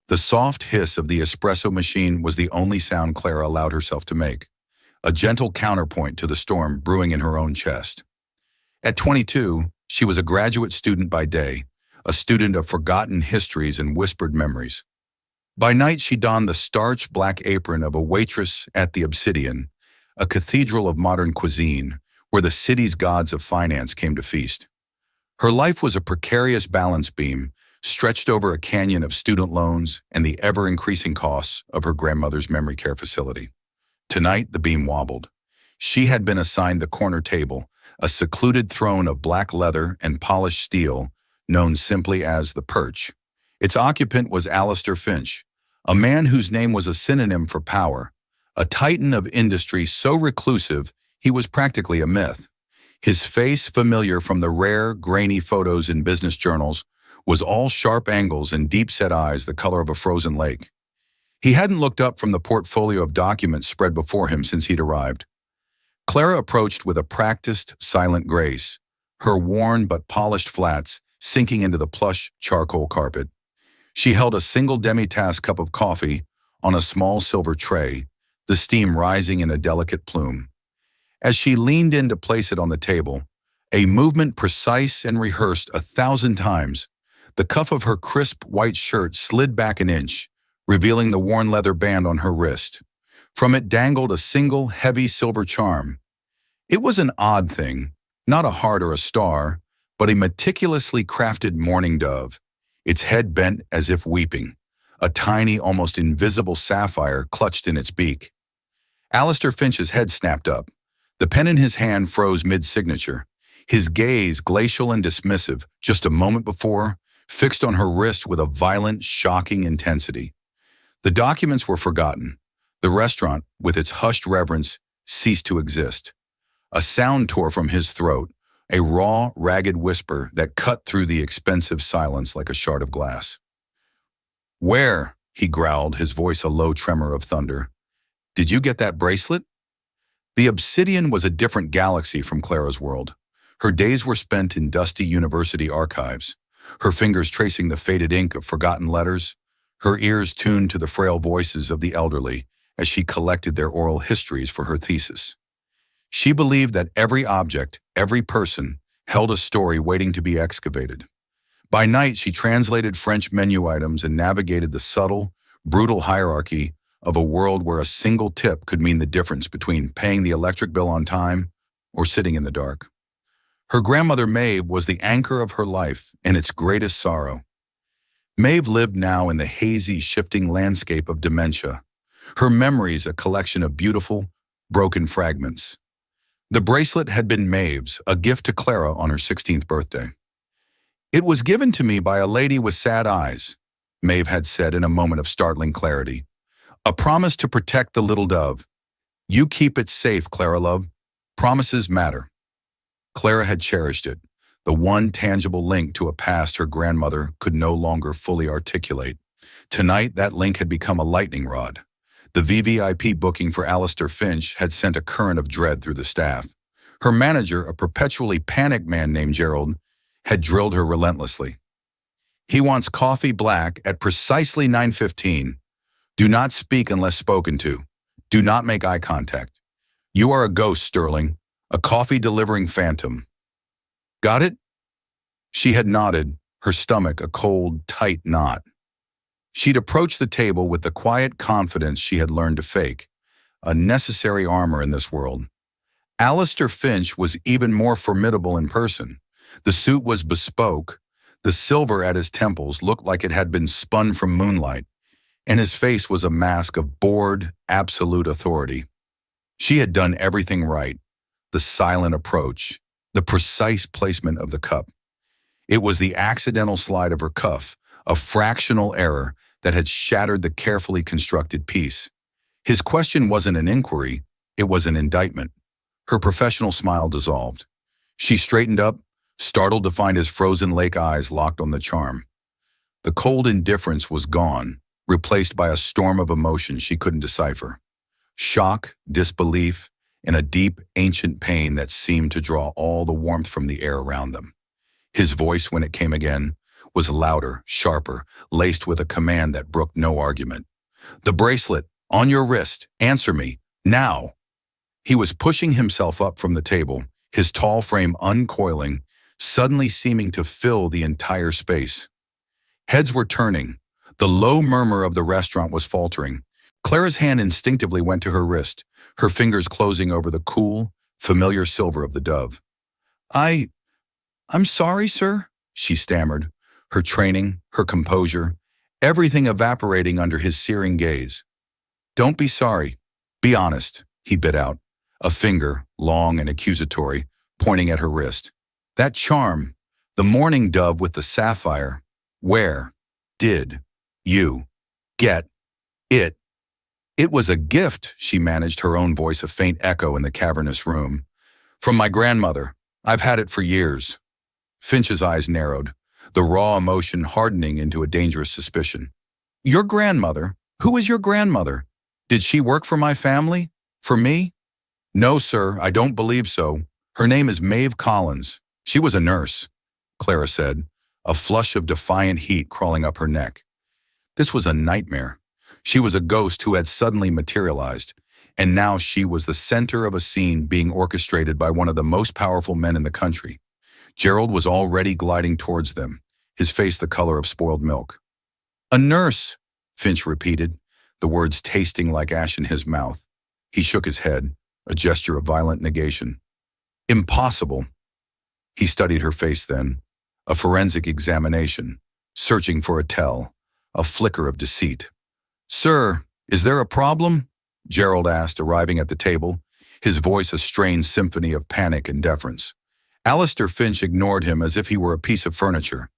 The soft hiss of the espresso machine was the only sound Clara allowed herself to make, a gentle counterpoint to the storm brewing in her own chest. At 22, she was a graduate student by day, a student of forgotten histories and whispered memories. By night, she donned the starched black apron of a waitress at the Obsidian, a cathedral of modern cuisine, where the city's gods of finance came to feast. Her life was a precarious balance beam, stretched over a canyon of student loans and the ever-increasing costs of her grandmother's memory care facility. Tonight, the beam wobbled. She had been assigned the corner table, a secluded throne of black leather and polished steel, known simply as the Perch. Its occupant was Alistair Finch, a man whose name was a synonym for power, a titan of industry so reclusive he was practically a myth. His face, familiar from the rare, grainy photos in business journals, was all sharp angles and deep-set eyes the color of a frozen lake. He hadn't looked up from the portfolio of documents spread before him since he'd arrived. Clara approached with a practiced, silent grace, her worn but polished flats sinking into the plush charcoal carpet. She held a single demi-tasse cup of coffee on a small silver tray, the steam rising in a delicate plume. As she leaned in to place it on the table, a movement precise and rehearsed 1,000 times, the cuff of her crisp white shirt slid back an inch, revealing the worn leather band on her wrist. From it dangled a single, heavy silver charm. It was an odd thing, not a heart or a star, but a meticulously crafted mourning dove, its head bent as if weeping, a tiny, almost invisible sapphire clutched in its beak. Alistair Finch's head snapped up. The pen in his hand froze mid-signature, his gaze glacial and dismissive, just a moment before, fixed on her wrist with a violent, shocking intensity. The documents were forgotten. The restaurant, with its hushed reverence, ceased to exist. A sound tore from his throat, a raw, ragged whisper that cut through the expensive silence like a shard of glass. "Where?" he growled, his voice a low tremor of thunder. "Did you get that bracelet?" The Obsidian was a different galaxy from Clara's world. Her days were spent in dusty university archives, her fingers tracing the faded ink of forgotten letters, her ears tuned to the frail voices of the elderly as she collected their oral histories for her thesis. She believed that every object, every person, held a story waiting to be excavated. By night, she translated French menu items and navigated the subtle, brutal hierarchy of a world where a single tip could mean the difference between paying the electric bill on time or sitting in the dark. Her grandmother Maeve was the anchor of her life and its greatest sorrow. Maeve lived now in the hazy, shifting landscape of dementia, her memories a collection of beautiful, broken fragments. The bracelet had been Maeve's, a gift to Clara on her 16th birthday. "It was given to me by a lady with sad eyes," Maeve had said in a moment of startling clarity. "A promise to protect the little dove. You keep it safe, Clara love. Promises matter." Clara had cherished it, the one tangible link to a past her grandmother could no longer fully articulate. Tonight, that link had become a lightning rod. The VVIP booking for Alistair Finch had sent a current of dread through the staff. Her manager, a perpetually panicked man named Gerald, had drilled her relentlessly. "He wants coffee black at precisely 9:15. Do not speak unless spoken to. Do not make eye contact. You are a ghost, Sterling, a coffee-delivering phantom. Got it?" She had nodded, her stomach a cold, tight knot. She'd approached the table with the quiet confidence she had learned to fake, a necessary armor in this world. Alistair Finch was even more formidable in person. The suit was bespoke, the silver at his temples looked like it had been spun from moonlight, and his face was a mask of bored, absolute authority. She had done everything right, the silent approach, the precise placement of the cup. It was the accidental slide of her cuff, a fractional error that had shattered the carefully constructed piece. His question wasn't an inquiry, it was an indictment. Her professional smile dissolved. She straightened up, startled to find his frozen lake eyes locked on the charm. The cold indifference was gone, replaced by a storm of emotion she couldn't decipher. Shock, disbelief, and a deep, ancient pain that seemed to draw all the warmth from the air around them. His voice, when it came again, was louder, sharper, laced with a command that brooked no argument. "The bracelet, on your wrist, answer me, now!" He was pushing himself up from the table, his tall frame uncoiling, suddenly seeming to fill the entire space. Heads were turning. The low murmur of the restaurant was faltering. Clara's hand instinctively went to her wrist, her fingers closing over the cool, familiar silver of the dove. I'm sorry, sir," she stammered, her training, her composure, everything evaporating under his searing gaze. "Don't be sorry. Be honest," he bit out, a finger, long and accusatory, pointing at her wrist. "That charm, the mourning dove with the sapphire, where did you get it?" "It was a gift," she managed, her own voice a faint echo in the cavernous room. "From my grandmother. I've had it for years." Finch's eyes narrowed, the raw emotion hardening into a dangerous suspicion. "Your grandmother? Who is your grandmother? Did she work for my family? For me?" "No, sir, I don't believe so. Her name is Maeve Collins. She was a nurse," Clara said, a flush of defiant heat crawling up her neck. This was a nightmare. She was a ghost who had suddenly materialized, and now she was the center of a scene being orchestrated by one of the most powerful men in the country. Gerald was already gliding towards them, his face the color of spoiled milk. "A nurse," Finch repeated, the words tasting like ash in his mouth. He shook his head, a gesture of violent negation. "Impossible." He studied her face then, a forensic examination, searching for a tell, a flicker of deceit. "Sir, is there a problem?" Gerald asked, arriving at the table, his voice a strained symphony of panic and deference. Alistair Finch ignored him as if he were a piece of furniture.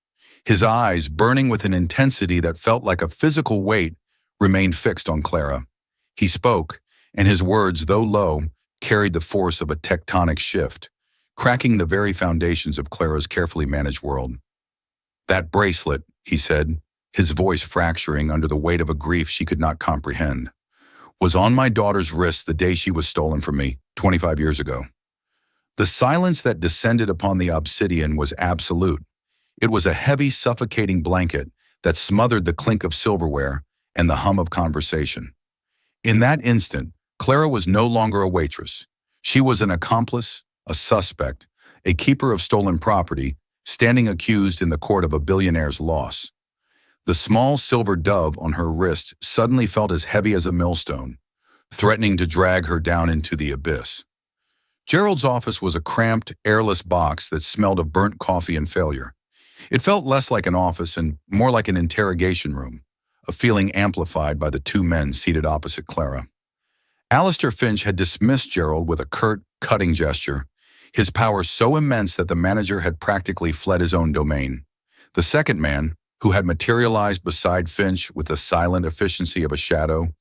His eyes, burning with an intensity that felt like a physical weight, remained fixed on Clara. He spoke, and his words, though low, carried the force of a tectonic shift, cracking the very foundations of Clara's carefully managed world. "That bracelet," he said, his voice fracturing under the weight of a grief she could not comprehend, "was on my daughter's wrist the day she was stolen from me, 25 years ago." The silence that descended upon the obsidian was absolute. It was a heavy, suffocating blanket that smothered the clink of silverware and the hum of conversation. In that instant, Clara was no longer a waitress. She was an accomplice, a suspect, a keeper of stolen property, standing accused in the court of a billionaire's loss. The small silver dove on her wrist suddenly felt as heavy as a millstone, threatening to drag her down into the abyss. Gerald's office was a cramped, airless box that smelled of burnt coffee and failure. It felt less like an office and more like an interrogation room, a feeling amplified by the two men seated opposite Clara. Alistair Finch had dismissed Gerald with a curt, cutting gesture, his power so immense that the manager had practically fled his own domain. The second man, who had materialized beside Finch with the silent efficiency of a shadow,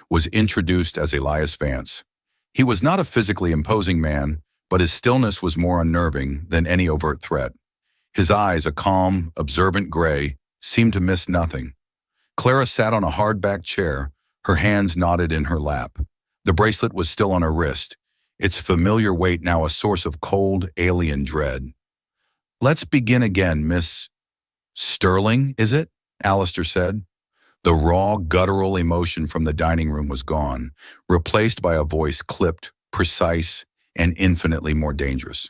was introduced as Elias Vance. He was not a physically imposing man, but his stillness was more unnerving than any overt threat. His eyes, a calm, observant gray, seemed to miss nothing. Clara sat on a hard-backed chair, her hands knotted in her lap. The bracelet was still on her wrist, its familiar weight now a source of cold, alien dread. "Let's begin again, Miss Sterling, is it?" Alistair said. The raw, guttural emotion from the dining room was gone, replaced by a voice clipped, precise, and infinitely more dangerous.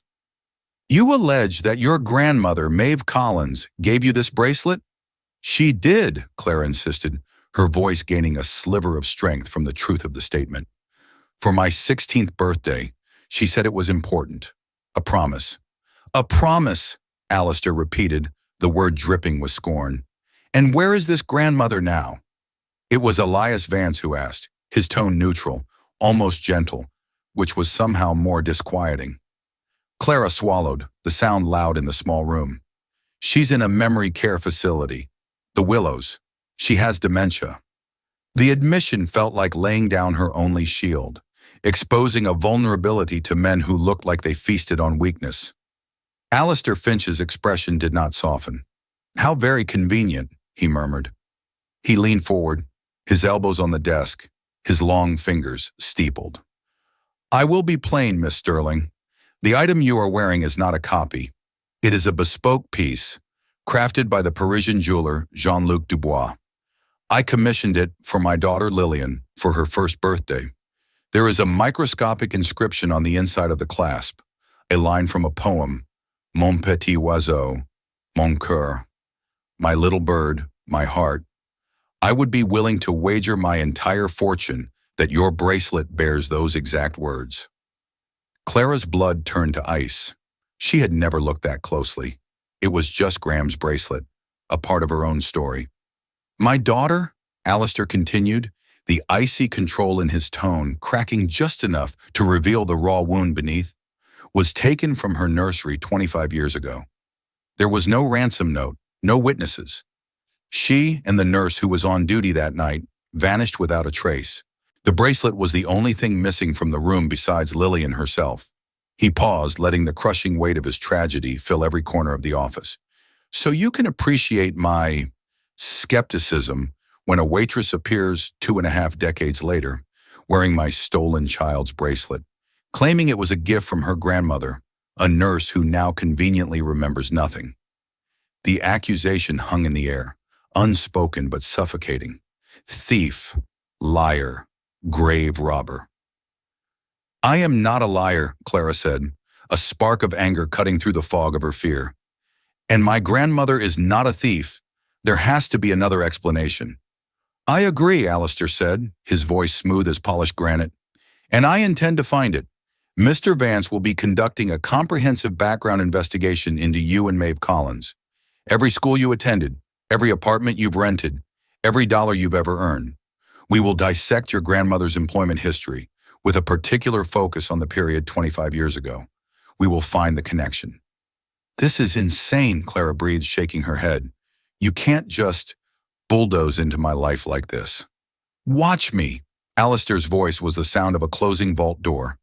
"You allege that your grandmother, Maeve Collins, gave you this bracelet?" "She did," Clara insisted, her voice gaining a sliver of strength from the truth of the statement. "For my 16th birthday, she said it was important. A promise." "A promise," Alistair repeated, the word dripping with scorn. "And where is this grandmother now?" It was Elias Vance who asked, his tone neutral, almost gentle, which was somehow more disquieting. Clara swallowed, the sound loud in the small room. "She's in a memory care facility. The Willows. She has dementia." The admission felt like laying down her only shield, exposing a vulnerability to men who looked like they feasted on weakness. Alistair Finch's expression did not soften. "How very convenient," he murmured. He leaned forward, his elbows on the desk, his long fingers steepled. "I will be plain, Miss Sterling. The item you are wearing is not a copy. It is a bespoke piece, crafted by the Parisian jeweler Jean-Luc Dubois. I commissioned it for my daughter Lillian for her first birthday. There is a microscopic inscription on the inside of the clasp, a line from a poem, Mon petit oiseau, mon cœur, my little bird, my heart. I would be willing to wager my entire fortune that your bracelet bears those exact words. Clara's blood turned to ice. She had never looked that closely. It was just Graham's bracelet, a part of her own story. My daughter, Alistair continued, the icy control in his tone cracking just enough to reveal the raw wound beneath, was taken from her nursery 25 years ago. There was no ransom note, no witnesses. She and the nurse who was on duty that night vanished without a trace. The bracelet was the only thing missing from the room besides Lillian herself. He paused, letting the crushing weight of his tragedy fill every corner of the office. So you can appreciate my skepticism when a waitress appears 2.5 decades later, wearing my stolen child's bracelet, claiming it was a gift from her grandmother, a nurse who now conveniently remembers nothing. The accusation hung in the air, unspoken but suffocating. Thief, liar, grave robber. I am not a liar, Clara said, a spark of anger cutting through the fog of her fear. And my grandmother is not a thief. There has to be another explanation. I agree, Alistair said, his voice smooth as polished granite. And I intend to find it. Mr. Vance will be conducting a comprehensive background investigation into you and Maeve Collins. Every school you attended, every apartment you've rented, every dollar you've ever earned. We will dissect your grandmother's employment history, with a particular focus on the period 25 years ago. We will find the connection. This is insane, Clara breathed, shaking her head. You can't just bulldoze into my life like this. Watch me. Alistair's voice was the sound of a closing vault door.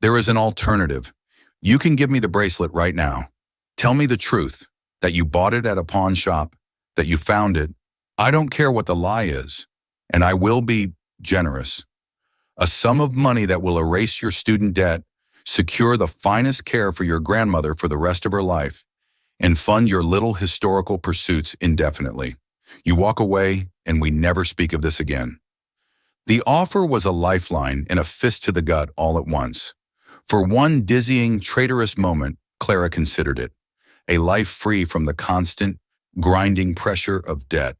There is an alternative. You can give me the bracelet right now. Tell me the truth, that you bought it at a pawn shop, that you found it. I don't care what the lie is, and I will be generous. A sum of money that will erase your student debt, secure the finest care for your grandmother for the rest of her life, and fund your little historical pursuits indefinitely. You walk away, and we never speak of this again. The offer was a lifeline and a fist to the gut all at once. For one dizzying, traitorous moment, Clara considered it. A life free from the constant, grinding pressure of debt.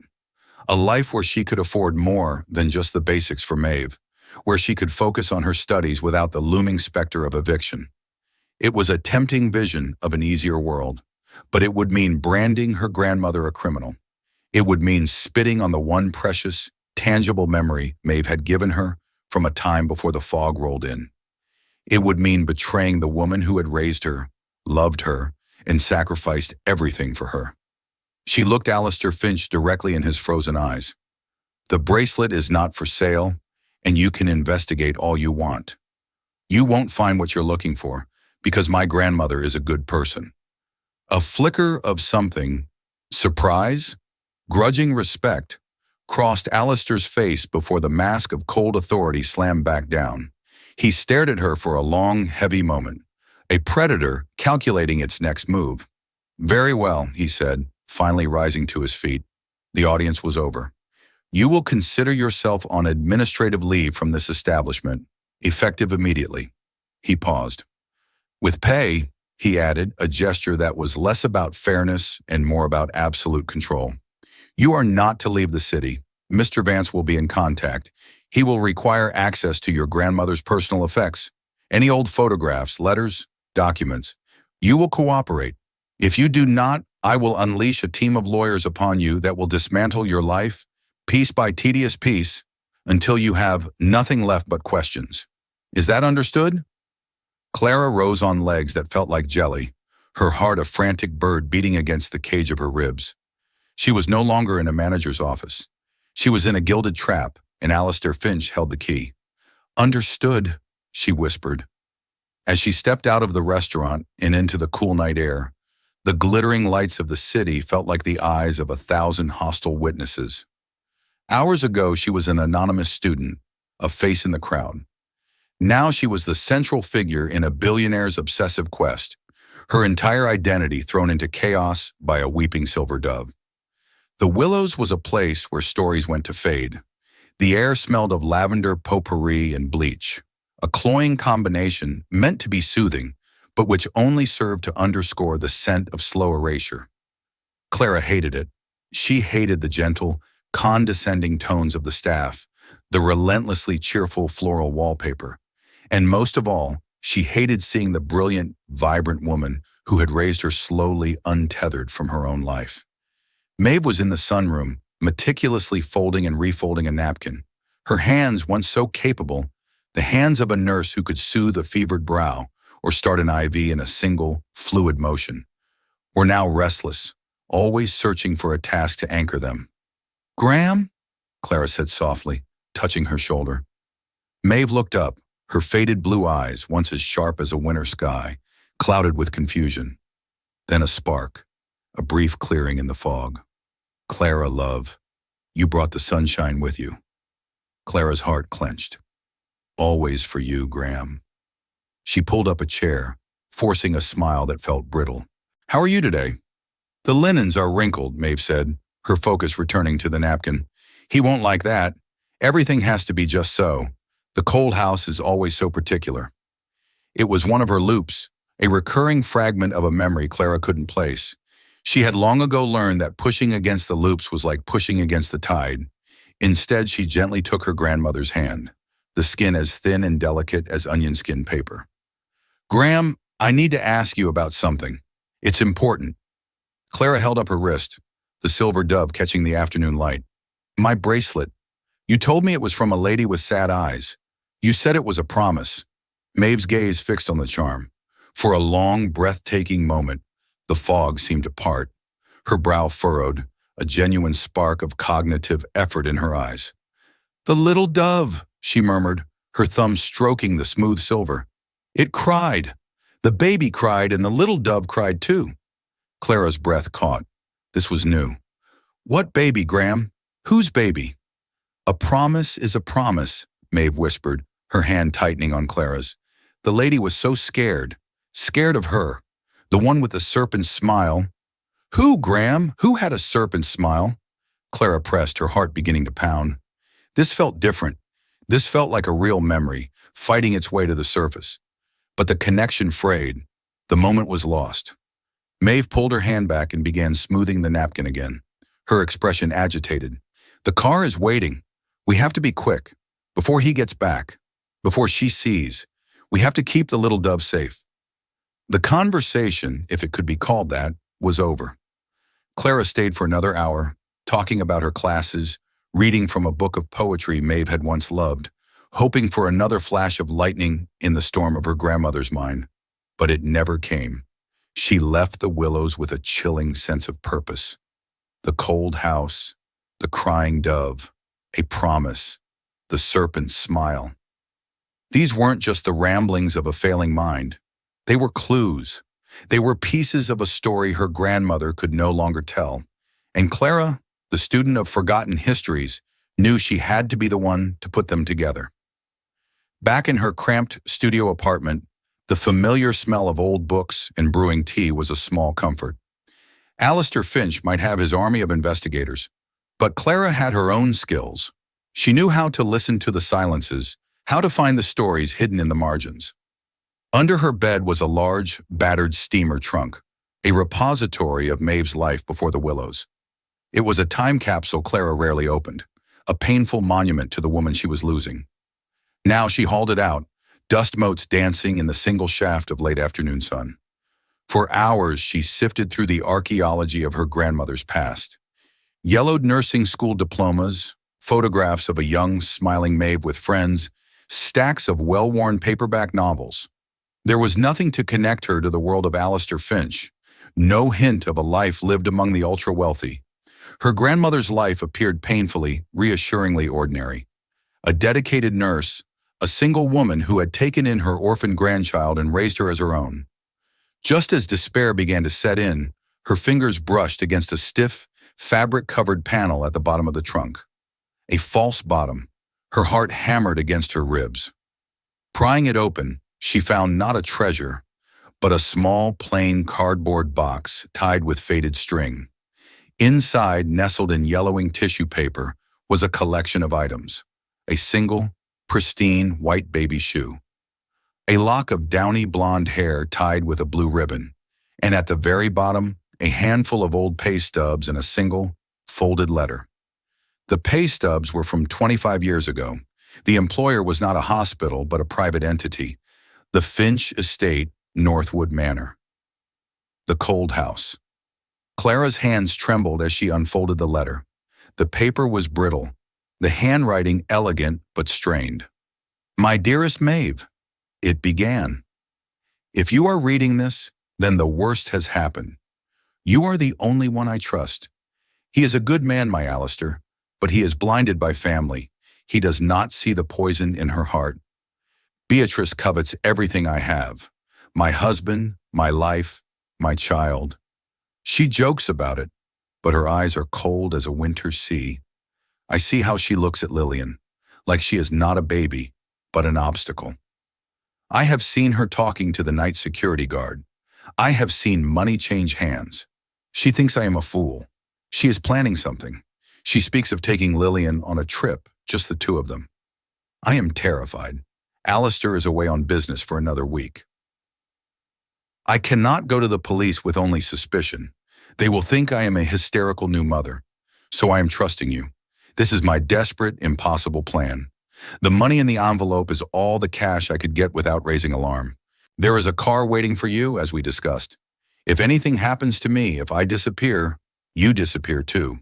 A life where she could afford more than just the basics for Maeve, where she could focus on her studies without the looming specter of eviction. It was a tempting vision of an easier world, but it would mean branding her grandmother a criminal. It would mean spitting on the one precious, tangible memory Maeve had given her from a time before the fog rolled in. It would mean betraying the woman who had raised her, loved her, and sacrificed everything for her. She looked Alistair Finch directly in his frozen eyes. The bracelet is not for sale, and you can investigate all you want. You won't find what you're looking for, because my grandmother is a good person. A flicker of something, surprise, grudging respect, crossed Alistair's face before the mask of cold authority slammed back down. He stared at her for a long, heavy moment, a predator calculating its next move. Very well, he said, finally rising to his feet. The audience was over. You will consider yourself on administrative leave from this establishment, effective immediately. He paused. With pay, he added, a gesture that was less about fairness and more about absolute control. You are not to leave the city. Mr. Vance will be in contact. He will require access to your grandmother's personal effects, any old photographs, letters, documents. You will cooperate. If you do not, I will unleash a team of lawyers upon you that will dismantle your life, piece by tedious piece, until you have nothing left but questions. Is that understood? Clara rose on legs that felt like jelly, her heart a frantic bird beating against the cage of her ribs. She was no longer in a manager's office. She was in a gilded trap, and Alistair Finch held the key. Understood, she whispered. As she stepped out of the restaurant and into the cool night air, the glittering lights of the city felt like the eyes of 1,000 hostile witnesses. Hours ago, she was an anonymous student, a face in the crowd. Now she was the central figure in a billionaire's obsessive quest. her entire identity thrown into chaos by a weeping silver dove. The Willows was a place where stories went to fade. The air smelled of lavender, potpourri, and bleach, a cloying combination meant to be soothing, but which only served to underscore the scent of slow erasure. Clara hated it. She hated the gentle, condescending tones of the staff, the relentlessly cheerful floral wallpaper, and most of all, she hated seeing the brilliant, vibrant woman who had raised her slowly untethered from her own life. Maeve was in the sunroom, meticulously folding and refolding a napkin. Her hands, once so capable, the hands of a nurse who could soothe a fevered brow or start an IV in a single, fluid motion, were now restless, always searching for a task to anchor them. "Graham?" Clara said softly, touching her shoulder. Maeve looked up, her faded blue eyes, once as sharp as a winter sky, clouded with confusion. Then a spark, a brief clearing in the fog. "Clara, love, you brought the sunshine with you." Clara's heart clenched. "Always for you, Graham." She pulled up a chair, forcing a smile that felt brittle. "How are you today?" "The linens are wrinkled," Maeve said, her focus returning to the napkin. "He won't like that. Everything has to be just so. The cold house is always so particular." It was one of her loops, a recurring fragment of a memory Clara couldn't place. She had long ago learned that pushing against the loops was like pushing against the tide. Instead, she gently took her grandmother's hand, the skin as thin and delicate as onion skin paper. "Graham, I need to ask you about something. It's important." Clara held up her wrist, the silver dove catching the afternoon light. "My bracelet. You told me it was from a lady with sad eyes. You said it was a promise." Maeve's gaze fixed on the charm. For a long, breathtaking moment, the fog seemed to part. Her brow furrowed, a genuine spark of cognitive effort in her eyes. "The little dove," she murmured, her thumb stroking the smooth silver. "It cried. The baby cried and the little dove cried too." Clara's breath caught. This was new. "What baby, Graham? Whose baby?" "A promise is a promise," Maeve whispered, her hand tightening on Clara's. "The lady was so scared of her. The one with the serpent smile." "Who, Graham? Who had a serpent smile?" Clara pressed, her heart beginning to pound. This felt different. This felt like a real memory, fighting its way to the surface. But the connection frayed. The moment was lost. Maeve pulled her hand back and began smoothing the napkin again, her expression agitated. "The car is waiting. We have to be quick. Before he gets back. Before she sees. We have to keep the little dove safe." The conversation, if it could be called that, was over. Clara stayed for another hour, talking about her classes, reading from a book of poetry Maeve had once loved, hoping for another flash of lightning in the storm of her grandmother's mind. But it never came. She left the Willows with a chilling sense of purpose. The cold house, the crying dove, a promise, the serpent's smile. These weren't just the ramblings of a failing mind. They were clues. They were pieces of a story her grandmother could no longer tell. And Clara, the student of forgotten histories, knew she had to be the one to put them together. Back in her cramped studio apartment, the familiar smell of old books and brewing tea was a small comfort. Alistair Finch might have his army of investigators, but Clara had her own skills. She knew how to listen to the silences, how to find the stories hidden in the margins. Under her bed was a large, battered steamer trunk, a repository of Maeve's life before the Willows. It was a time capsule Clara rarely opened, a painful monument to the woman she was losing. Now she hauled it out, dust motes dancing in the single shaft of late afternoon sun. For hours she sifted through the archaeology of her grandmother's past. Yellowed nursing school diplomas, photographs of a young, smiling Maeve with friends, stacks of well-worn paperback novels. There was nothing to connect her to the world of Alistair Finch, no hint of a life lived among the ultra-wealthy. Her grandmother's life appeared painfully, reassuringly ordinary. A dedicated nurse, a single woman who had taken in her orphan grandchild and raised her as her own. Just as despair began to set in, her fingers brushed against a stiff, fabric-covered panel at the bottom of the trunk. A false bottom. Her heart hammered against her ribs. Prying it open, she found not a treasure, but a small, plain cardboard box tied with faded string. Inside, nestled in yellowing tissue paper, was a collection of items. A single, pristine white baby shoe. A lock of downy blonde hair tied with a blue ribbon. And at the very bottom, a handful of old pay stubs and a single, folded letter. The pay stubs were from 25 years ago. The employer was not a hospital, but a private entity. The Finch Estate, Northwood Manor. The cold house. Clara's hands trembled as she unfolded the letter. The paper was brittle, the handwriting elegant but strained. My dearest Maeve, it began. If you are reading this, then the worst has happened. You are the only one I trust. He is a good man, my Alistair, but he is blinded by family. He does not see the poison in her heart. Beatrice covets everything I have. My husband, my life, my child. She jokes about it, but her eyes are cold as a winter sea. I see how she looks at Lillian, like she is not a baby, but an obstacle. I have seen her talking to the night security guard. I have seen money change hands. She thinks I am a fool. She is planning something. She speaks of taking Lillian on a trip, just the two of them. I am terrified. Alistair is away on business for another week. I cannot go to the police with only suspicion. They will think I am a hysterical new mother. So I am trusting you. This is my desperate, impossible plan. The money in the envelope is all the cash I could get without raising alarm. There is a car waiting for you, as we discussed. If anything happens to me, if I disappear, you disappear too.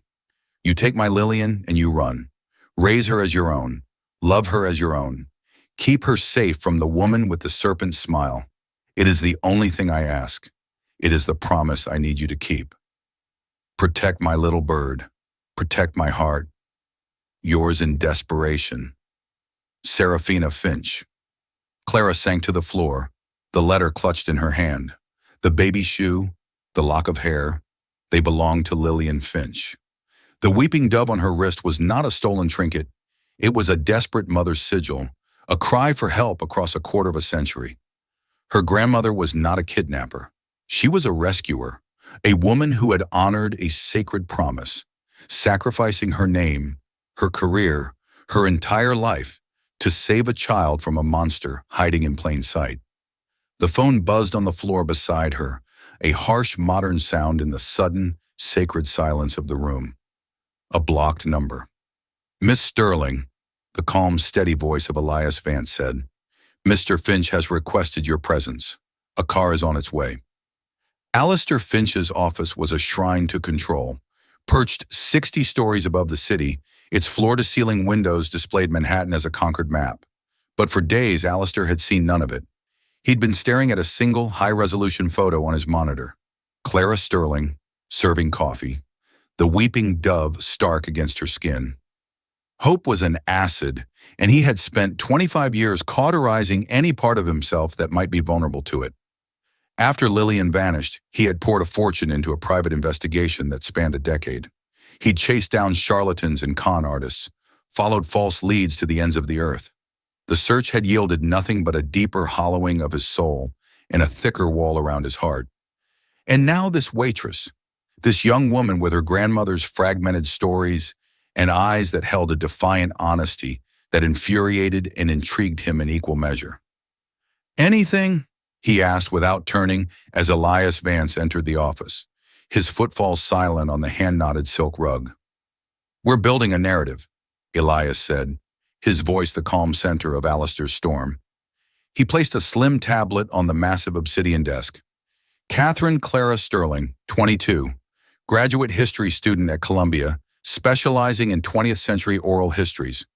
You take my Lillian and you run. Raise her as your own. Love her as your own. Keep her safe from the woman with the serpent smile. It is the only thing I ask. It is the promise I need you to keep. Protect my little bird. Protect my heart. Yours in desperation. Seraphina Finch. Clara sank to the floor, the letter clutched in her hand. The baby shoe, the lock of hair, they belonged to Lillian Finch. The weeping dove on her wrist was not a stolen trinket. It was a desperate mother's sigil, a cry for help across a quarter of a century. Her grandmother was not a kidnapper. She was a rescuer, a woman who had honored a sacred promise, sacrificing her name, her career, her entire life to save a child from a monster hiding in plain sight. The phone buzzed on the floor beside her, a harsh modern sound in the sudden, sacred silence of the room. A blocked number. Miss Sterling, the calm, steady voice of Elias Vance said, Mr. Finch has requested your presence. A car is on its way. Alistair Finch's office was a shrine to control. Perched 60 stories above the city, its floor-to-ceiling windows displayed Manhattan as a conquered map. But for days, Alistair had seen none of it. He'd been staring at a single, high-resolution photo on his monitor. Clara Sterling, serving coffee. The weeping dove stark against her skin. Hope was an acid, and he had spent 25 years cauterizing any part of himself that might be vulnerable to it. After Lillian vanished, he had poured a fortune into a private investigation that spanned a decade. He'd chased down charlatans and con artists, followed false leads to the ends of the earth. The search had yielded nothing but a deeper hollowing of his soul and a thicker wall around his heart. And now this waitress, this young woman with her grandmother's fragmented stories and eyes that held a defiant honesty that infuriated and intrigued him in equal measure. Anything? He asked without turning as Elias Vance entered the office, his footfalls silent on the hand-knotted silk rug. We're building a narrative, Elias said, his voice the calm center of Alistair's storm. He placed a slim tablet on the massive obsidian desk. Catherine Clara Sterling, 22, graduate history student at Columbia, specializing in 20th century oral histories.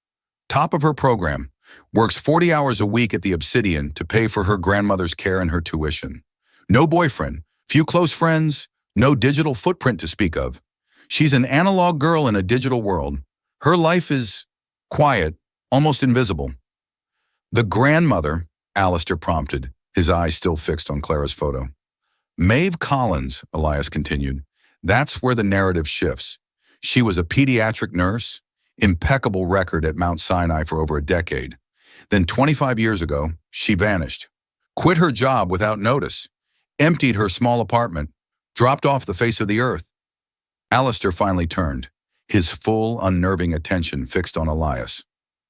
Top of her program, works 40 hours a week at the Obsidian to pay for her grandmother's care and her tuition. No boyfriend, few close friends, no digital footprint to speak of. She's an analog girl in a digital world. Her life is quiet, almost invisible. The grandmother, Alistair prompted, his eyes still fixed on Clara's photo. Maeve Collins, Elias continued. That's where the narrative shifts. She was a pediatric nurse, impeccable record at Mount Sinai for over a decade. Then 25 years ago, she vanished. Quit her job without notice. emptied her small apartment, dropped off the face of the earth. Alistair finally turned, his full, unnerving attention fixed on Elias.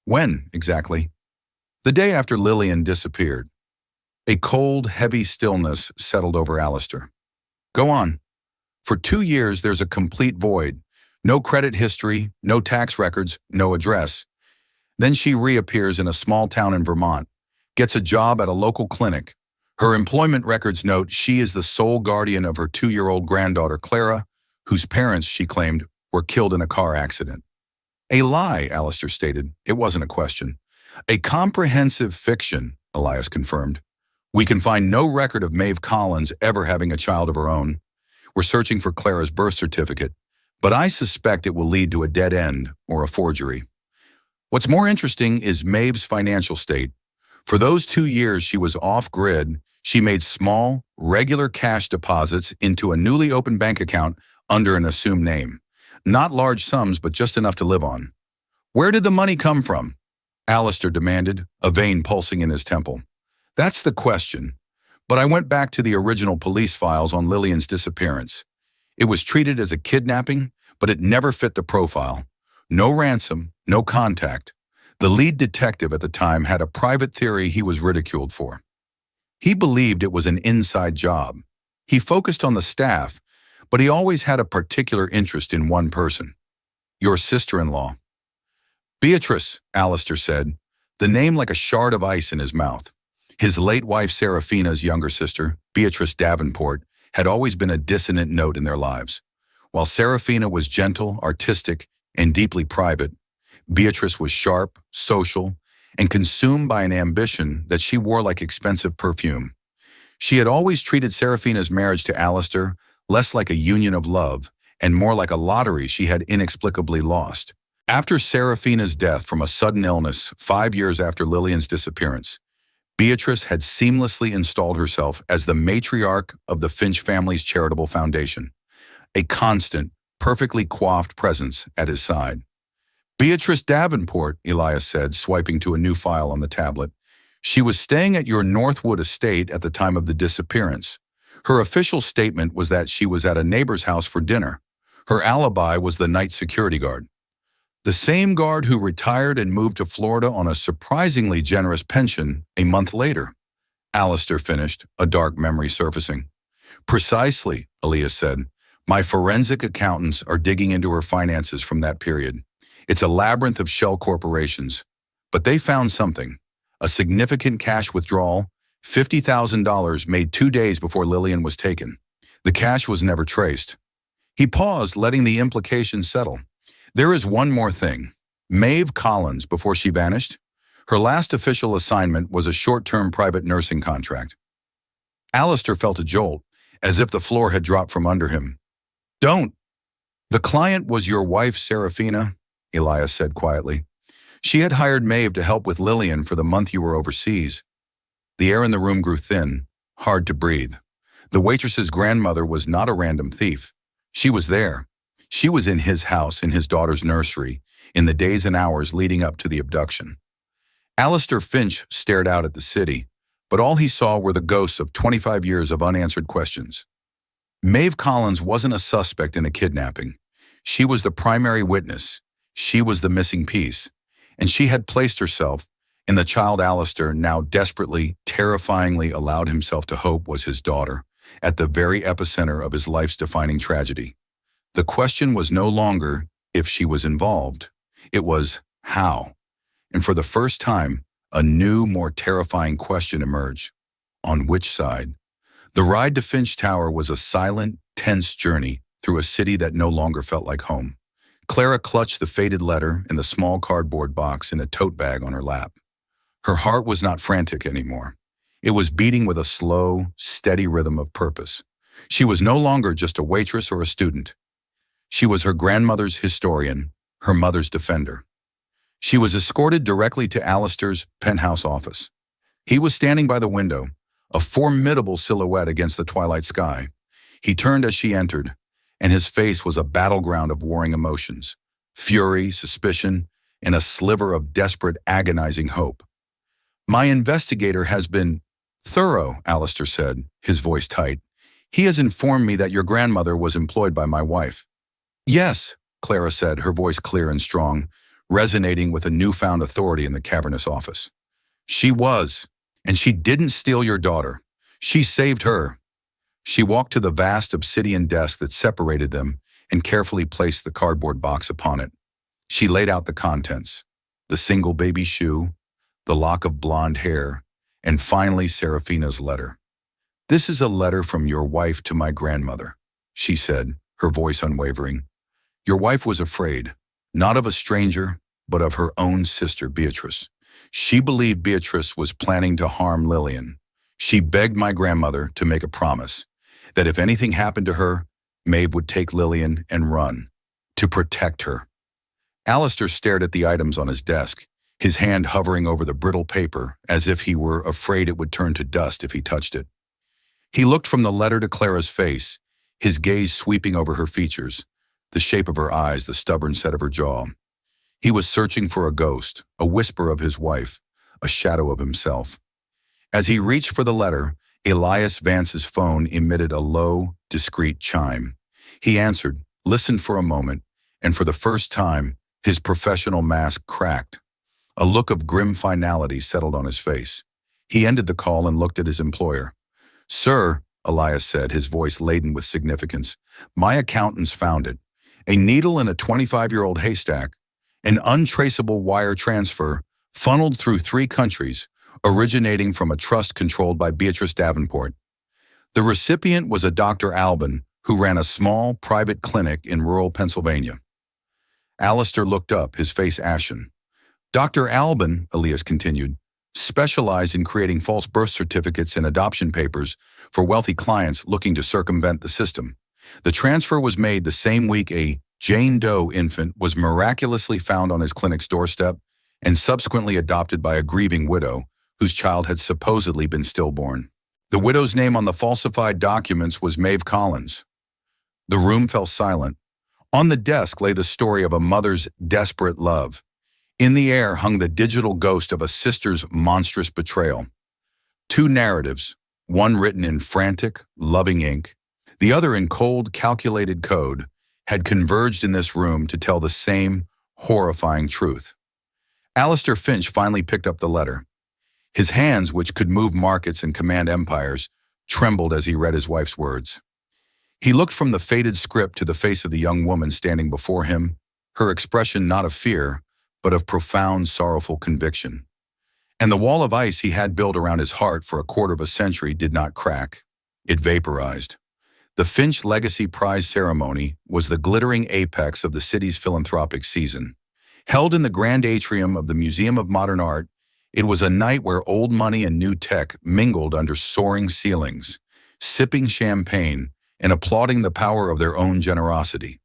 When, exactly? The day after Lillian disappeared. A cold, heavy stillness settled over Alistair. Go on. For 2 years, there's a complete void. No credit history, no tax records, no address. Then she reappears in a small town in Vermont, gets a job at a local clinic. Her employment records note she is the sole guardian of her 2-year-old granddaughter, Clara, whose parents, she claimed, were killed in a car accident. A lie, Alistair stated. It wasn't a question. A comprehensive fiction, Elias confirmed. We can find no record of Maeve Collins ever having a child of her own. We're searching for Clara's birth certificate, but I suspect it will lead to a dead end or a forgery. What's more interesting is Maeve's financial state. For those 2 years she was off-grid, she made small, regular cash deposits into a newly opened bank account under an assumed name. Not large sums, but just enough to live on. Where did the money come from? Alistair demanded, a vein pulsing in his temple. That's the question. But I went back to the original police files on Lillian's disappearance. It was treated as a kidnapping, but it never fit the profile. No ransom, no contact. The lead detective at the time had a private theory he was ridiculed for. He believed it was an inside job. He focused on the staff, but he always had a particular interest in one person. Your sister-in-law. Beatrice, Alistair said, the name like a shard of ice in his mouth. His late wife Seraphina's younger sister, Beatrice Davenport, had always been a dissonant note in their lives. While Seraphina was gentle, artistic, and deeply private, Beatrice was sharp, social, and consumed by an ambition that she wore like expensive perfume. She had always treated Seraphina's marriage to Alistair less like a union of love and more like a lottery she had inexplicably lost. After Seraphina's death from a sudden illness 5 years after Lillian's disappearance, Beatrice had seamlessly installed herself as the matriarch of the Finch family's charitable foundation, a constant, perfectly coiffed presence at his side. Beatrice Davenport, Elias said, swiping to a new file on the tablet. She was staying at your Northwood estate at the time of the disappearance. Her official statement was that she was at a neighbor's house for dinner. Her alibi was the night security guard. The same guard who retired and moved to Florida on a surprisingly generous pension a month later. Alistair finished, a dark memory surfacing. Precisely, Elias said. My forensic accountants are digging into her finances from that period. It's a labyrinth of shell corporations. But they found something. A significant cash withdrawal, $50,000 made 2 days before Lillian was taken. The cash was never traced. He paused, letting the implications settle. There is one more thing. Maeve Collins, before she vanished, her last official assignment was a short-term private nursing contract. Alistair felt a jolt, as if the floor had dropped from under him. Don't. The client was your wife, Seraphina, Elias said quietly. She had hired Maeve to help with Lillian for the month you were overseas. The air in the room grew thin, hard to breathe. The waitress's grandmother was not a random thief. She was there. She was in his house, in his daughter's nursery, in the days and hours leading up to the abduction. Alistair Finch stared out at the city, but all he saw were the ghosts of 25 years of unanswered questions. Maeve Collins wasn't a suspect in a kidnapping. She was the primary witness. She was the missing piece. And she had placed herself in the child Alistair now desperately, terrifyingly allowed himself to hope was his daughter, at the very epicenter of his life's defining tragedy. The question was no longer if she was involved. It was how. And for the first time, a new, more terrifying question emerged. On which side? The ride to Finch Tower was a silent, tense journey through a city that no longer felt like home. Clara clutched the faded letter in the small cardboard box in a tote bag on her lap. Her heart was not frantic anymore. It was beating with a slow, steady rhythm of purpose. She was no longer just a waitress or a student. She was her grandmother's historian, her mother's defender. She was escorted directly to Alistair's penthouse office. He was standing by the window, a formidable silhouette against the twilight sky. He turned as she entered, and his face was a battleground of warring emotions, fury, suspicion, and a sliver of desperate, agonizing hope. My investigator has been, Thorough, Alistair said, his voice tight. He has informed me that your grandmother was employed by my wife. Yes, Clara said, her voice clear and strong, resonating with a newfound authority in the cavernous office. She was, and she didn't steal your daughter. She saved her. She walked to the vast obsidian desk that separated them and carefully placed the cardboard box upon it. She laid out the contents: the single baby shoe, the lock of blonde hair, and finally Seraphina's letter. This is a letter from your wife to my grandmother, she said, her voice unwavering. Your wife was afraid, not of a stranger, but of her own sister, Beatrice. She believed Beatrice was planning to harm Lillian. She begged my grandmother to make a promise that if anything happened to her, Maeve would take Lillian and run, to protect her. Alistair stared at the items on his desk, his hand hovering over the brittle paper as if he were afraid it would turn to dust if he touched it. He looked from the letter to Clara's face, his gaze sweeping over her features, the shape of her eyes, the stubborn set of her jaw. He was searching for a ghost, a whisper of his wife, a shadow of himself. As he reached for the letter, Elias Vance's phone emitted a low, discreet chime. He answered, listened for a moment, and for the first time, his professional mask cracked. A look of grim finality settled on his face. He ended the call and looked at his employer. Sir, Elias said, his voice laden with significance, my accountants found it. A needle in a 25-year-old haystack, an untraceable wire transfer funneled through 3 countries, originating from a trust controlled by Beatrice Davenport. The recipient was a Dr. Albin, who ran a small, private clinic in rural Pennsylvania. Alistair looked up, his face ashen. Dr. Albin, Elias continued, specialized in creating false birth certificates and adoption papers for wealthy clients looking to circumvent the system. The transfer was made the same week a Jane Doe infant was miraculously found on his clinic's doorstep and subsequently adopted by a grieving widow whose child had supposedly been stillborn. The widow's name on the falsified documents was Maeve Collins. The room fell silent. On the desk lay the story of a mother's desperate love. In the air hung the digital ghost of a sister's monstrous betrayal. 2 narratives, one written in frantic, loving ink, the other in cold, calculated code, had converged in this room to tell the same horrifying truth. Alistair Finch finally picked up the letter. His hands, which could move markets and command empires, trembled as he read his wife's words. He looked from the faded script to the face of the young woman standing before him, her expression not of fear, but of profound, sorrowful conviction. And the wall of ice he had built around his heart for a quarter of a century did not crack. It vaporized. The Finch Legacy Prize ceremony was the glittering apex of the city's philanthropic season. Held in the grand atrium of the Museum of Modern Art, it was a night where old money and new tech mingled under soaring ceilings, sipping champagne and applauding the power of their own generosity.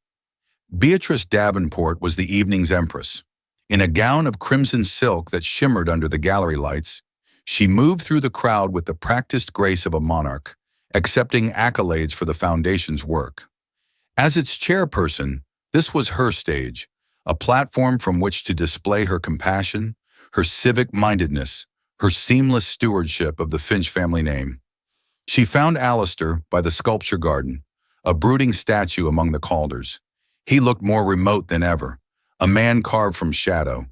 Beatrice Davenport was the evening's empress. In a gown of crimson silk that shimmered under the gallery lights, she moved through the crowd with the practiced grace of a monarch, accepting accolades for the foundation's work. As its chairperson, this was her stage, a platform from which to display her compassion, her civic-mindedness, her seamless stewardship of the Finch family name. She found Alistair by the sculpture garden, a brooding statue among the Calders. He looked more remote than ever, a man carved from shadow.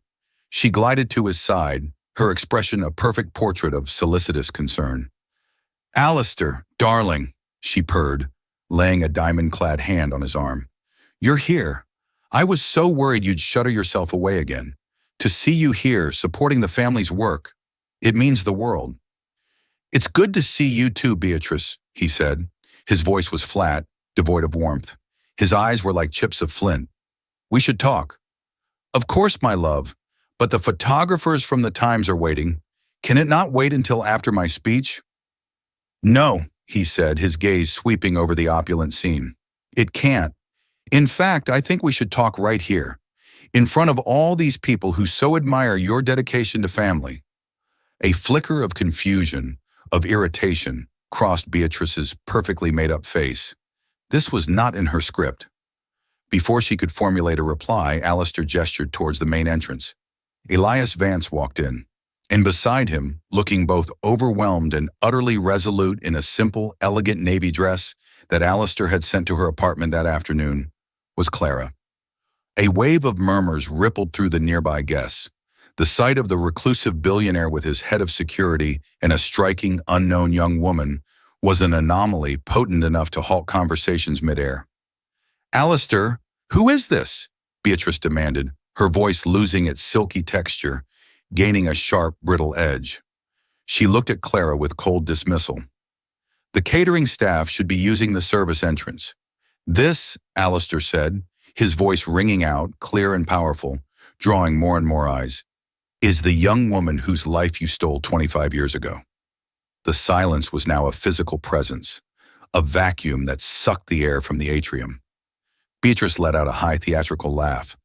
She glided to his side, her expression a perfect portrait of solicitous concern. Alistair, darling, she purred, laying a diamond-clad hand on his arm. You're here. I was so worried you'd shudder yourself away again. To see you here, supporting the family's work, it means the world. It's good to see you too, Beatrice, he said. His voice was flat, devoid of warmth. His eyes were like chips of flint. We should talk. Of course, my love, but the photographers from the Times are waiting. Can it not wait until after my speech? No, he said, his gaze sweeping over the opulent scene. It can't. In fact, I think we should talk right here, in front of all these people who so admire your dedication to family. A flicker of confusion, of irritation, crossed Beatrice's perfectly made-up face. This was not in her script. Before she could formulate a reply, Alistair gestured towards the main entrance. Elias Vance walked in. And beside him, looking both overwhelmed and utterly resolute in a simple, elegant navy dress that Alistair had sent to her apartment that afternoon, was Clara. A wave of murmurs rippled through the nearby guests. The sight of the reclusive billionaire with his head of security and a striking, unknown young woman was an anomaly potent enough to halt conversations midair. "Alistair, who is this?" Beatrice demanded, her voice losing its silky texture, gaining a sharp, brittle edge. She looked at Clara with cold dismissal. "The catering staff should be using the service entrance." "This," Alistair said, his voice ringing out, clear and powerful, drawing more and more eyes, "is the young woman whose life you stole 25 years ago." The silence was now a physical presence, a vacuum that sucked the air from the atrium. Beatrice let out a high theatrical laugh.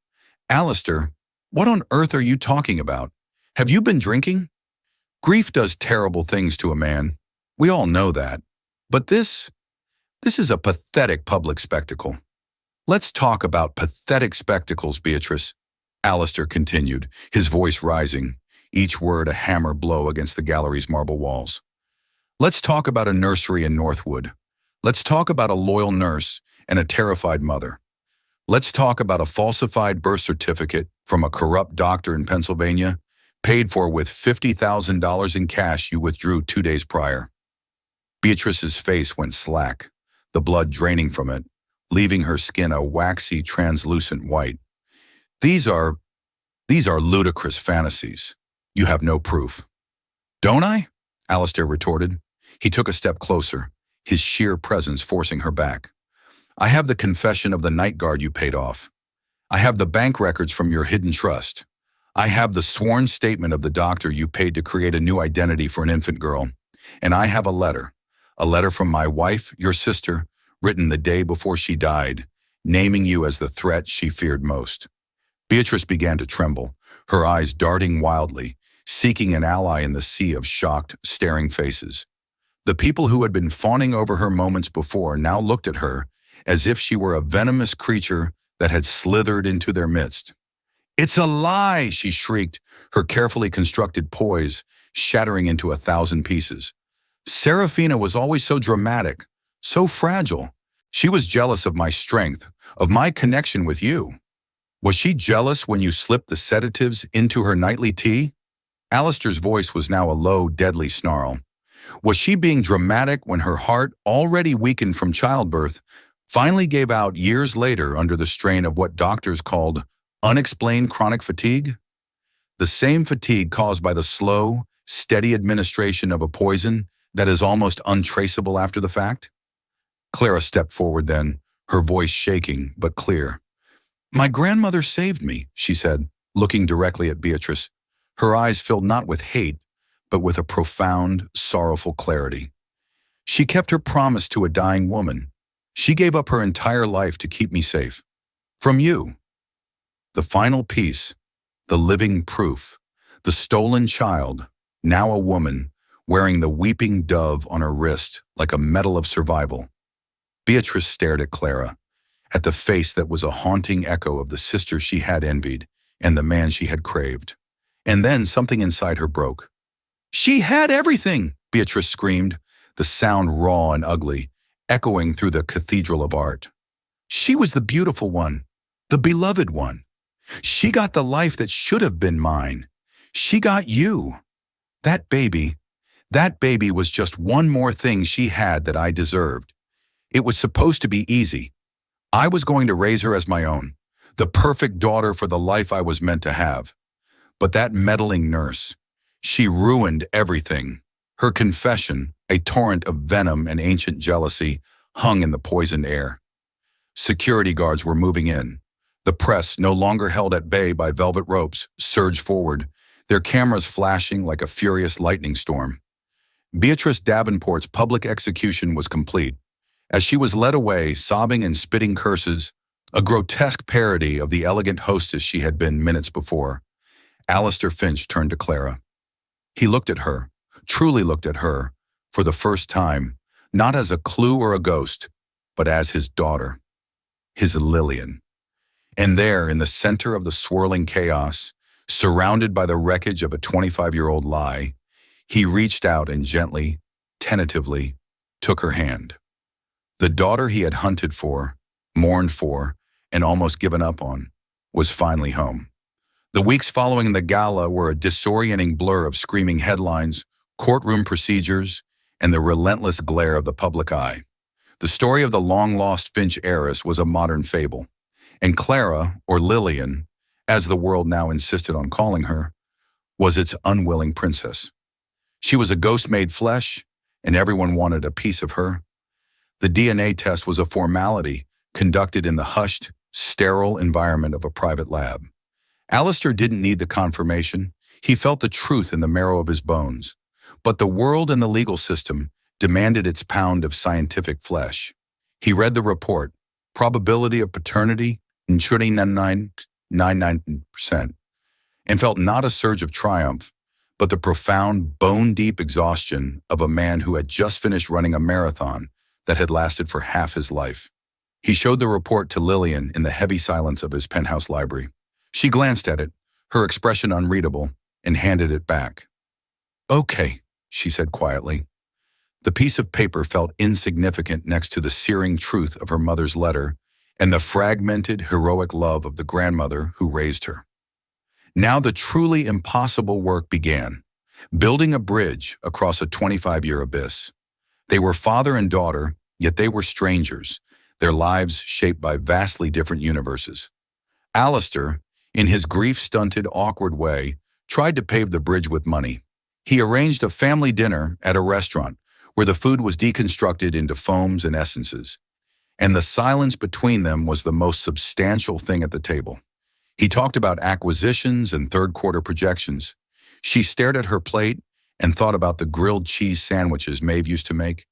"Alistair, what on earth are you talking about? Have you been drinking? Grief does terrible things to a man. We all know that. But this is a pathetic public spectacle." "Let's talk about pathetic spectacles, Beatrice," Alistair continued, his voice rising, each word a hammer blow against the gallery's marble walls. "Let's talk about a nursery in Northwood. Let's talk about a loyal nurse and a terrified mother. Let's talk about a falsified birth certificate from a corrupt doctor in Pennsylvania, paid for with $50,000 in cash you withdrew 2 days prior." Beatrice's face went slack, the blood draining from it, leaving her skin a waxy, translucent white. These are ludicrous fantasies. You have no proof." "Don't I?" Alistair retorted. He took a step closer, his sheer presence forcing her back. "I have the confession of the night guard you paid off. I have the bank records from your hidden trust. I have the sworn statement of the doctor you paid to create a new identity for an infant girl. And I have a letter from my wife, your sister, written the day before she died, naming you as the threat she feared most." Beatrice began to tremble, her eyes darting wildly, seeking an ally in the sea of shocked, staring faces. The people who had been fawning over her moments before now looked at her as if she were a venomous creature that had slithered into their midst. "It's a lie!" she shrieked, her carefully constructed poise shattering into 1,000 pieces. "Serafina was always so dramatic, so fragile. She was jealous of my strength, of my connection with you. Was she jealous when you slipped the sedatives into her nightly tea?" Alistair's voice was now a low, deadly snarl. "Was she being dramatic when her heart, already weakened from childbirth, finally gave out years later under the strain of what doctors called unexplained chronic fatigue? The same fatigue caused by the slow, steady administration of a poison that is almost untraceable after the fact?" Clara stepped forward then, her voice shaking but clear. "My grandmother saved me," she said, looking directly at Beatrice, her eyes filled not with hate, but with a profound, sorrowful clarity. "She kept her promise to a dying woman. She gave up her entire life to keep me safe. From you." The final piece, the living proof, the stolen child, now a woman, wearing the weeping dove on her wrist like a medal of survival. Beatrice stared at Clara, at the face that was a haunting echo of the sister she had envied and the man she had craved. And then something inside her broke. "She had everything!" Beatrice screamed, the sound raw and ugly, echoing through the cathedral of art. "She was the beautiful one, the beloved one. She got the life that should have been mine. She got you. That baby was just one more thing she had that I deserved. It was supposed to be easy. I was going to raise her as my own, the perfect daughter for the life I was meant to have. But that meddling nurse, she ruined everything. Her confession, a torrent of venom and ancient jealousy, hung in the poisoned air. Security guards were moving in. The press, no longer held at bay by velvet ropes, surged forward, their cameras flashing like a furious lightning storm. Beatrice Davenport's public execution was complete. As she was led away, sobbing and spitting curses, a grotesque parody of the elegant hostess she had been minutes before, Alistair Finch turned to Clara. He looked at her, truly looked at her, for the first time, not as a clue or a ghost, but as his daughter, his Lillian. And there, in the center of the swirling chaos, Surrounded by the wreckage of a 25-year-old lie, he reached out and gently, tentatively, took her hand. The daughter he had hunted for, mourned for, and almost given up on, was finally home. The weeks following the gala were a disorienting blur of screaming headlines, courtroom procedures, and the relentless glare of the public eye. The story of the long-lost Finch heiress was a modern fable, and Clara, or Lillian, as the world now insisted on calling her, was its unwilling princess. She was a ghost made flesh, and everyone wanted a piece of her. The DNA test was a formality conducted in the hushed, sterile environment of a private lab. Alistair didn't need the confirmation. He felt the truth in the marrow of his bones. But the world and the legal system demanded its pound of scientific flesh. He read the report, probability of paternity, 99.99%, and felt not a surge of triumph, but the profound, bone-deep exhaustion of a man who had just finished running a marathon that had lasted for half his life. He showed the report to Lillian in the heavy silence of his penthouse library. She glanced at it, her expression unreadable, and handed it back. "Okay," she said quietly. The piece of paper felt insignificant next to the searing truth of her mother's letter and the fragmented, heroic love of the grandmother who raised her. Now the truly impossible work began, building a bridge across a 25-year abyss. They were father and daughter, yet they were strangers, their lives shaped by vastly different universes. Alistair, in his grief-stunted, awkward way, tried to pave the bridge with money. He arranged a family dinner at a restaurant where the food was deconstructed into foams and essences, and the silence between them was the most substantial thing at the table. He talked about acquisitions and third-quarter projections. She stared at her plate and thought about the grilled cheese sandwiches Maeve used to make.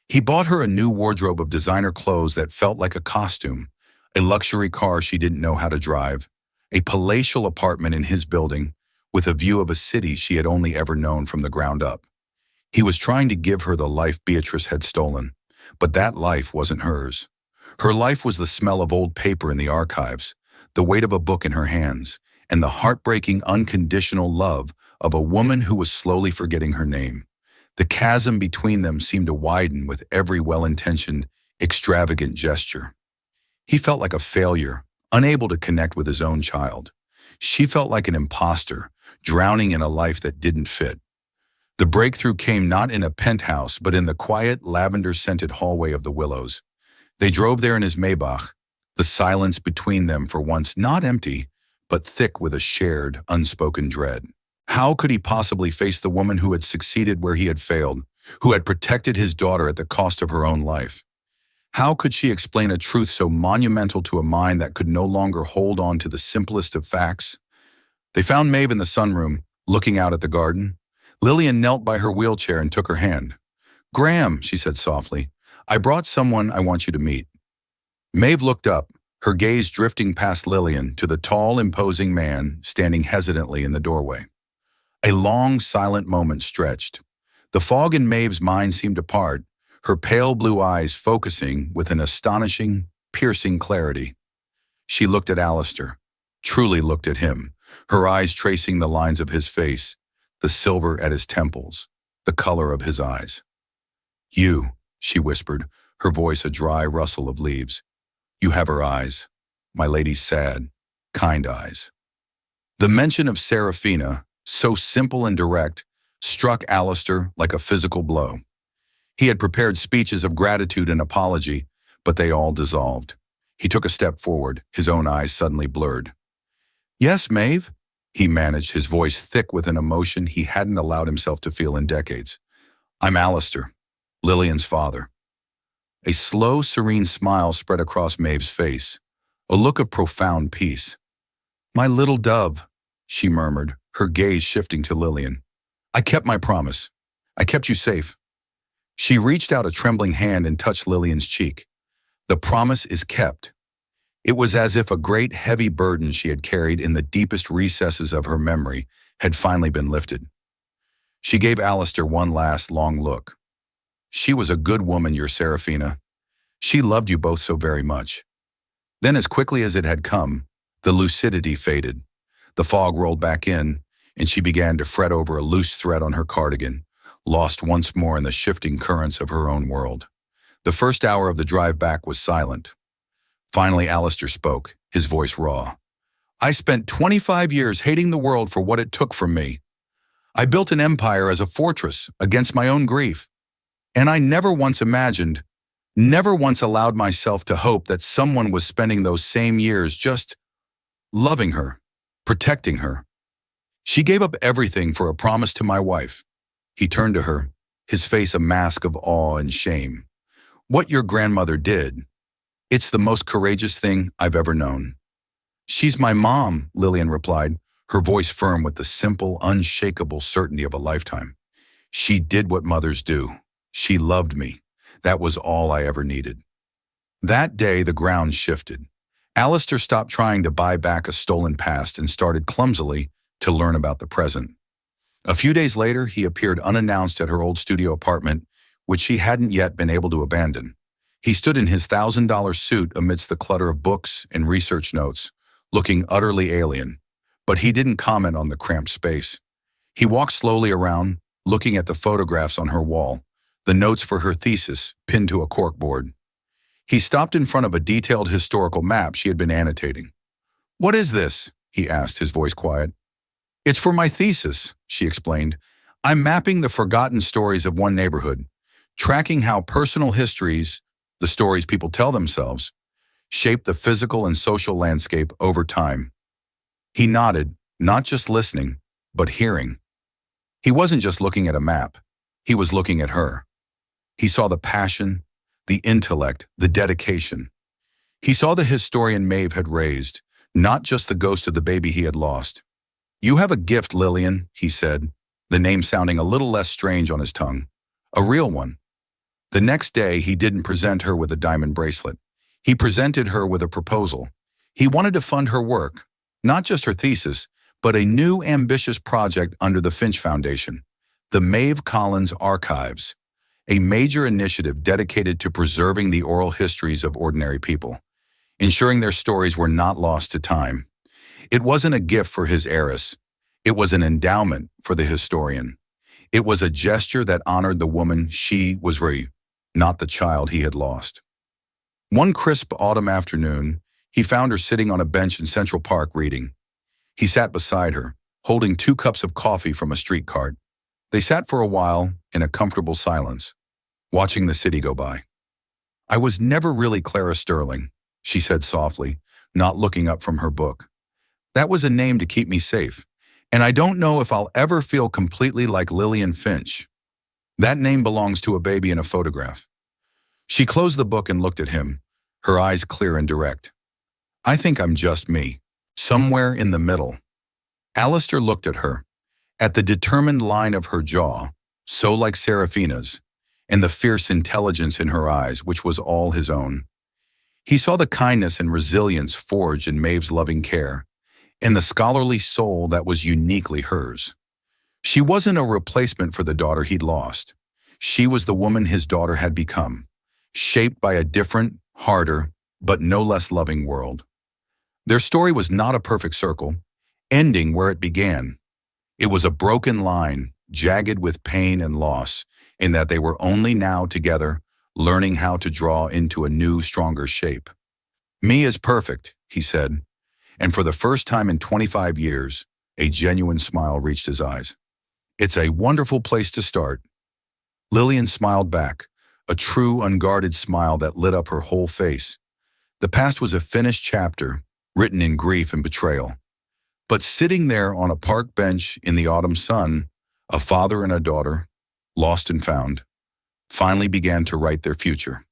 He bought her a new wardrobe of designer clothes that felt like a costume, a luxury car she didn't know how to drive, a palatial apartment in his building with a view of a city she had only ever known from the ground up. He was trying to give her the life Beatrice had stolen, but that life wasn't hers. Her life was the smell of old paper in the archives, the weight of a book in her hands, and the heartbreaking unconditional love of a woman who was slowly forgetting her name. The chasm between them seemed to widen with every well-intentioned, extravagant gesture. He felt like a failure, unable to connect with his own child. She felt like an imposter, drowning in a life that didn't fit. The breakthrough came not in a penthouse, but in the quiet, lavender-scented hallway of the Willows. They drove there in his Maybach, the silence between them for once not empty, but thick with a shared, unspoken dread. How could he possibly face the woman who had succeeded where he had failed, who had protected his daughter at the cost of her own life? How could she explain a truth so monumental to a mind that could no longer hold on to the simplest of facts? They found Maeve in the sunroom, looking out at the garden. Lillian knelt by her wheelchair and took her hand. "Graham," she said softly, "I brought someone I want you to meet." Maeve looked up, her gaze drifting past Lillian to the tall, imposing man standing hesitantly in the doorway. A long, silent moment stretched. The fog in Maeve's mind seemed to part, her pale blue eyes focusing with an astonishing, piercing clarity. She looked at Alistair, truly looked at him, her eyes tracing the lines of his face, the silver at his temples, the color of his eyes. "You," she whispered, her voice a dry rustle of leaves. "You have her eyes, my lady's sad, kind eyes." The mention of Seraphina, so simple and direct, struck Alistair like a physical blow. He had prepared speeches of gratitude and apology, but they all dissolved. He took a step forward, his own eyes suddenly blurred. "Yes, Maeve?" he managed, his voice thick with an emotion he hadn't allowed himself to feel in decades. "I'm Alistair, Lillian's father." A slow, serene smile spread across Maeve's face, a look of profound peace. "My little dove," she murmured, her gaze shifting to Lillian. "I kept my promise. I kept you safe." She reached out a trembling hand and touched Lillian's cheek. The promise is kept. It was as if a great heavy burden she had carried in the deepest recesses of her memory had finally been lifted. She gave Alistair one last long look. "She was a good woman, your Seraphina. She loved you both so very much." Then, as quickly as it had come, the lucidity faded. The fog rolled back in, and she began to fret over a loose thread on her cardigan, lost once more in the shifting currents of her own world. The first hour of the drive back was silent. Finally, Alistair spoke, his voice raw. I spent 25 years hating the world for what it took from me. I built an empire as a fortress against my own grief. And I never once imagined, never once allowed myself to hope that someone was spending those same years just loving her, protecting her. She gave up everything for a promise to my wife. He turned to her, his face a mask of awe and shame. What your grandmother did, it's the most courageous thing I've ever known. She's my mom, Lillian replied, her voice firm with the simple, unshakable certainty of a lifetime. She did what mothers do. She loved me. That was all I ever needed. That day, the ground shifted. Alistair stopped trying to buy back a stolen past and started clumsily to learn about the present. A few days later, he appeared unannounced at her old studio apartment, which she hadn't yet been able to abandon. He stood in his $1,000 suit amidst the clutter of books and research notes, looking utterly alien, but he didn't comment on the cramped space. He walked slowly around, looking at the photographs on her wall, the notes for her thesis pinned to a corkboard. He stopped in front of a detailed historical map she had been annotating. What is this? He asked, his voice quiet. It's for my thesis, she explained. I'm mapping the forgotten stories of one neighborhood, tracking how personal histories, the stories people tell themselves, shape the physical and social landscape over time. He nodded, not just listening, but hearing. He wasn't just looking at a map. He was looking at her. He saw the passion, the intellect, the dedication. He saw the historian Maeve had raised, not just the ghost of the baby he had lost. You have a gift, Lillian, he said, the name sounding a little less strange on his tongue. A real one. The next day, he didn't present her with a diamond bracelet. He presented her with a proposal. He wanted to fund her work, not just her thesis, but a new ambitious project under the Finch Foundation, the Maeve Collins Archives, a major initiative dedicated to preserving the oral histories of ordinary people, ensuring their stories were not lost to time. It wasn't a gift for his heiress. It was an endowment for the historian. It was a gesture that honored the woman she was not the child he had lost. One crisp autumn afternoon, he found her sitting on a bench in Central Park reading. He sat beside her, holding 2 cups of coffee from a street cart. They sat for a while in a comfortable silence, watching the city go by. I was never really Clara Sterling, she said softly, not looking up from her book. That was a name to keep me safe, and I don't know if I'll ever feel completely like Lillian Finch. That name belongs to a baby in a photograph. She closed the book and looked at him, her eyes clear and direct. I think I'm just me, somewhere in the middle. Alistair looked at her, at the determined line of her jaw, so like Seraphina's, and the fierce intelligence in her eyes, which was all his own. He saw the kindness and resilience forged in Maeve's loving care, and the scholarly soul that was uniquely hers. She wasn't a replacement for the daughter he'd lost. She was the woman his daughter had become, shaped by a different, harder, but no less loving world. Their story was not a perfect circle, ending where it began. It was a broken line, jagged with pain and loss, in that they were only now together, learning how to draw into a new, stronger shape. Me is perfect, he said, and for the first time in 25 years, a genuine smile reached his eyes. It's a wonderful place to start. Lillian smiled back, a true, unguarded smile that lit up her whole face. The past was a finished chapter, written in grief and betrayal. But sitting there on a park bench in the autumn sun, a father and a daughter, lost and found, finally began to write their future.